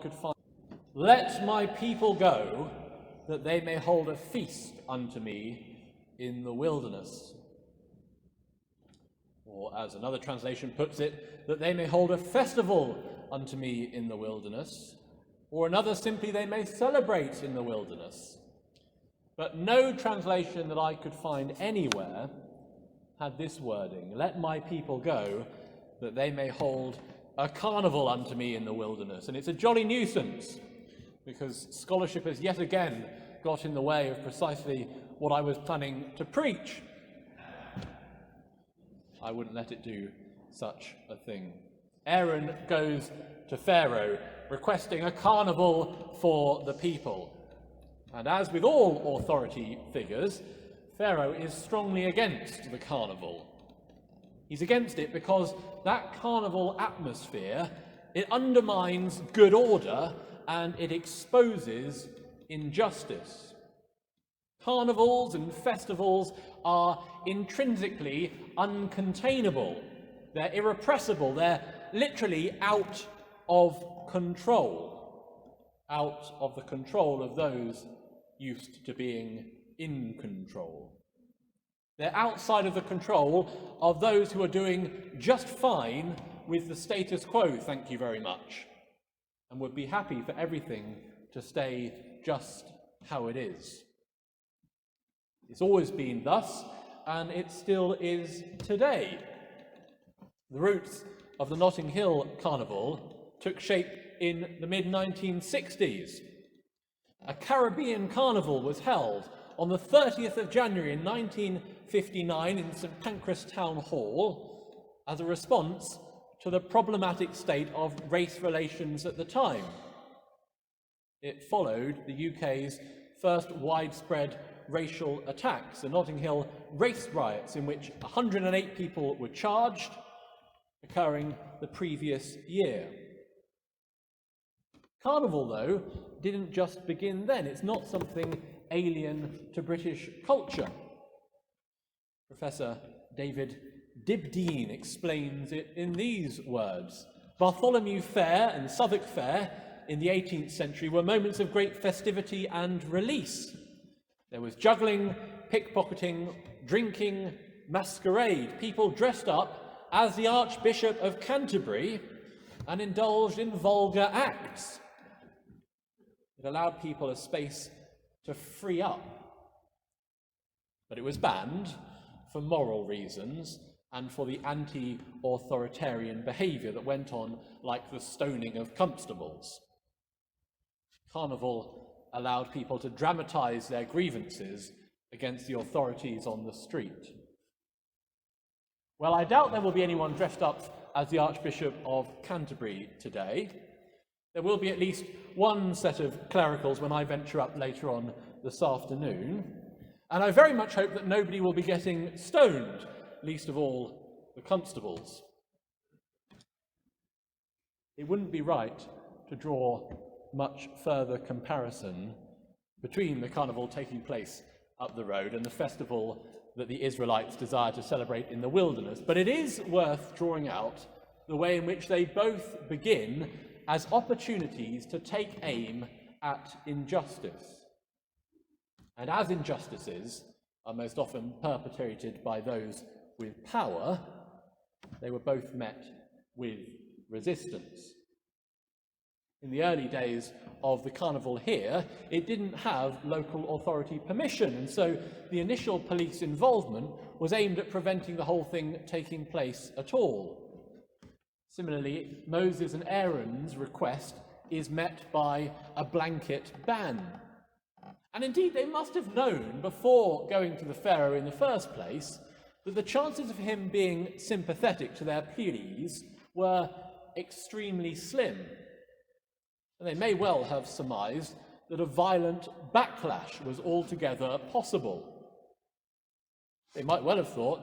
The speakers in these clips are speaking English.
could find. Let my people go, that they may hold a feast unto me in the wilderness. Or, as another translation puts it, that they may hold a festival unto me in the wilderness. Or another, simply, they may celebrate in the wilderness. But no translation that I could find anywhere had this wording: let my people go, that they may hold a carnival unto me in the wilderness. And it's a jolly nuisance, because scholarship has yet again got in the way of precisely what I was planning to preach. I wouldn't let it do such a thing. Aaron goes to Pharaoh requesting a carnival for the people. And as with all authority figures, Pharaoh is strongly against the carnival. He's against it because that carnival atmosphere, it undermines good order and it exposes injustice. Carnivals and festivals are intrinsically uncontainable. They're irrepressible. They're literally out of control. Out of the control of those used to being in control. They're outside of the control of those who are doing just fine with the status quo, thank you very much, and would be happy for everything to stay just how it is. It's always been thus, and it still is today. The roots of the Notting Hill Carnival took shape in the mid-1960s. A Caribbean carnival was held on the 30th of January in 1959 in St Pancras Town Hall as a response to the problematic state of race relations at the time. It followed the UK's first widespread racial attacks, the Notting Hill race riots, in which 108 people were charged, occurring the previous year. Carnival, though, didn't just begin then. It's not something alien to British culture. Professor David Dibdeen explains it in these words: Bartholomew Fair and Southwark Fair in the 18th century were moments of great festivity and release. There was juggling, pickpocketing, drinking, masquerade. People dressed up as the Archbishop of Canterbury and indulged in vulgar acts. It allowed people a space to free up. But it was banned for moral reasons and for the anti-authoritarian behaviour that went on, like the stoning of constables. Carnival allowed people to dramatise their grievances against the authorities on the street. Well, I doubt there will be anyone dressed up as the Archbishop of Canterbury today. There will be at least one set of clericals when I venture up later on this afternoon, and I very much hope that nobody will be getting stoned, least of all the constables. It wouldn't be right to draw much further comparison between the carnival taking place up the road and the festival that the Israelites desire to celebrate in the wilderness, but it is worth drawing out the way in which they both begin as opportunities to take aim at injustice. And as injustices are most often perpetrated by those with power, they were both met with resistance. In the early days of the carnival here, it didn't have local authority permission, and so the initial police involvement was aimed at preventing the whole thing taking place at all. Similarly, Moses and Aaron's request is met by a blanket ban. And indeed, they must have known before going to the Pharaoh in the first place that the chances of him being sympathetic to their pleas were extremely slim. And they may well have surmised that a violent backlash was altogether possible. They might well have thought,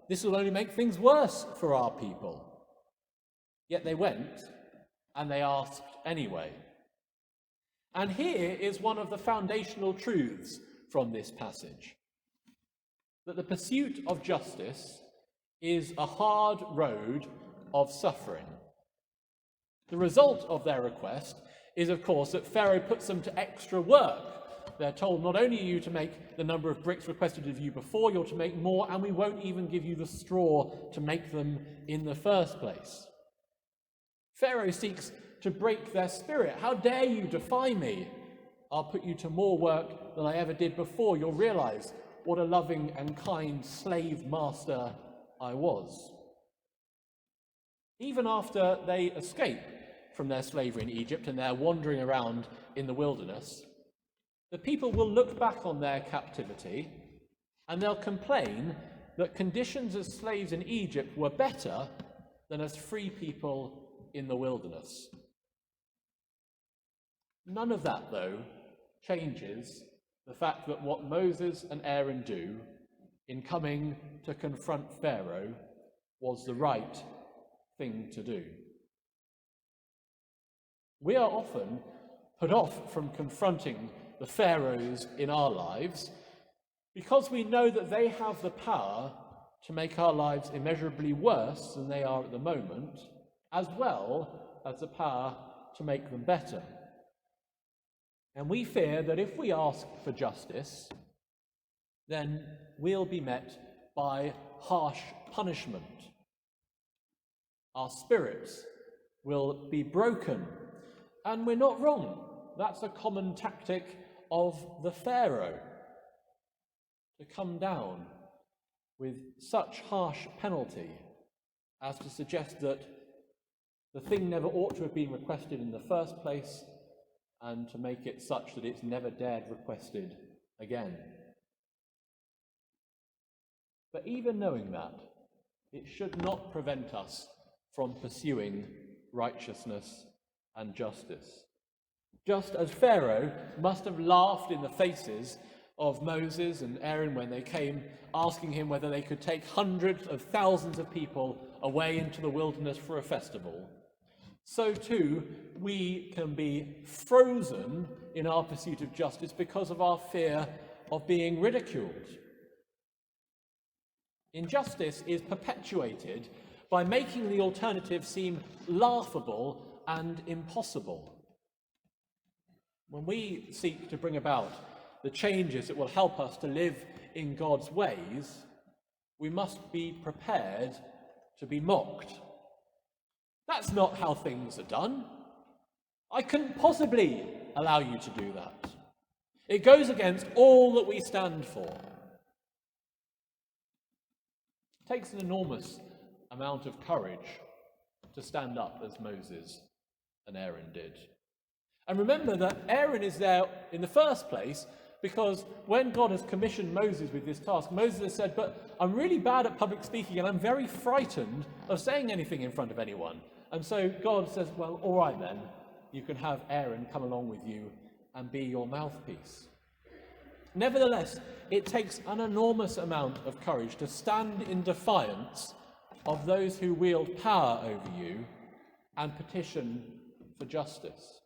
this will only make things worse for our people. Yet they went, and they asked anyway. And here is one of the foundational truths from this passage: that the pursuit of justice is a hard road of suffering. The result of their request is, of course, that Pharaoh puts them to extra work. They're told, not only are you to make the number of bricks requested of you before, you're to make more, and we won't even give you the straw to make them in the first place. Pharaoh seeks to break their spirit. How dare you defy me? I'll put you to more work than I ever did before. You'll realize what a loving and kind slave master I was. Even after they escape from their slavery in Egypt and they're wandering around in the wilderness, the people will look back on their captivity and they'll complain that conditions as slaves in Egypt were better than as free people in the wilderness. None of that, though, changes the fact that what Moses and Aaron do in coming to confront Pharaoh was the right thing to do. We are often put off from confronting the pharaohs in our lives because we know that they have the power to make our lives immeasurably worse than they are at the moment, as well as the power to make them better. And we fear that if we ask for justice, then we'll be met by harsh punishment. Our spirits will be broken. And we're not wrong. That's a common tactic of the Pharaoh, to come down with such harsh penalty as to suggest that the thing never ought to have been requested in the first place, and to make it such that it's never dared requested again. But even knowing that, it should not prevent us from pursuing righteousness and justice. Just as Pharaoh must have laughed in the faces of Moses and Aaron when they came, asking him whether they could take hundreds of thousands of people away into the wilderness for a festival, so too we can be frozen in our pursuit of justice because of our fear of being ridiculed. Injustice is perpetuated by making the alternative seem laughable and impossible. When we seek to bring about the changes that will help us to live in God's ways, we must be prepared to be mocked. That's not how things are done. I couldn't possibly allow you to do that. It goes against all that we stand for. It takes an enormous amount of courage to stand up as Moses and Aaron did. And remember that Aaron is there in the first place because when God has commissioned Moses with this task, Moses has said, but I'm really bad at public speaking and I'm very frightened of saying anything in front of anyone. And so God says, well, all right then, you can have Aaron come along with you and be your mouthpiece. Nevertheless, it takes an enormous amount of courage to stand in defiance of those who wield power over you and petition for justice.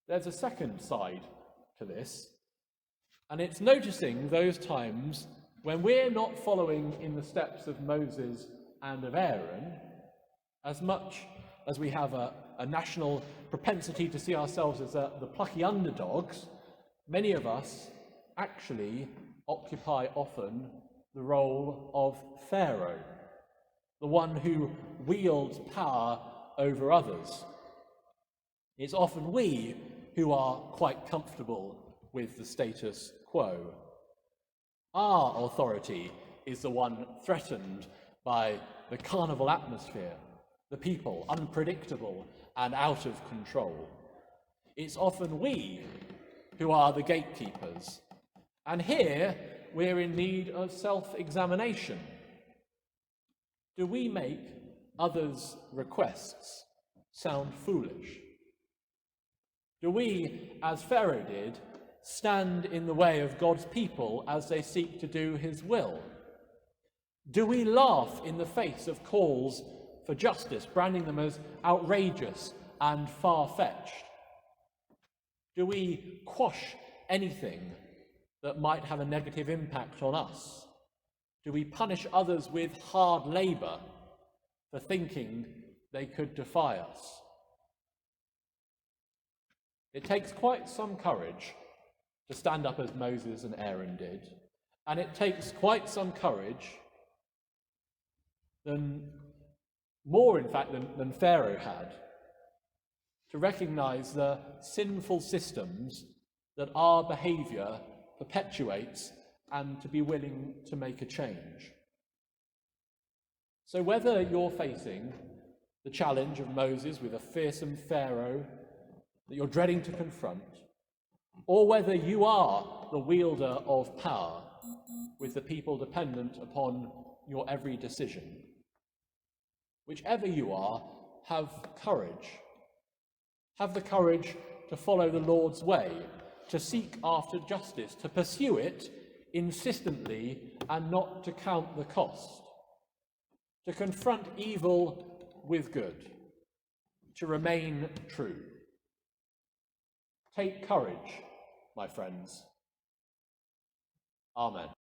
There's a second side to this, and it's noticing those times when we're not following in the steps of Moses and of Aaron, as much as we have a national propensity to see ourselves as the plucky underdogs. Many of us actually occupy often the role of Pharaoh, the one who wields power over others. It's often we who are quite comfortable with the status quo. Our authority is the one threatened by the carnival atmosphere, the people unpredictable and out of control. It's often we who are the gatekeepers. And here we're in need of self-examination. Do we make others' requests sound foolish? Do we, as Pharaoh did, stand in the way of God's people as they seek to do his will? Do we laugh in the face of calls for justice, branding them as outrageous and far-fetched? Do we quash anything that might have a negative impact on us? Do we punish others with hard labour for thinking they could defy us? It takes quite some courage to stand up as Moses and Aaron did, and it takes quite some courage, more in fact than Pharaoh had, to recognize the sinful systems that our behavior perpetuates and to be willing to make a change. So whether you're facing the challenge of Moses with a fearsome Pharaoh that you're dreading to confront, or whether you are the wielder of power with the people dependent upon your every decision, whichever you are, have courage. Have the courage to follow the Lord's way, to seek after justice, to pursue it insistently and not to count the cost, to confront evil with good, to remain true. Take courage, my friends. Amen.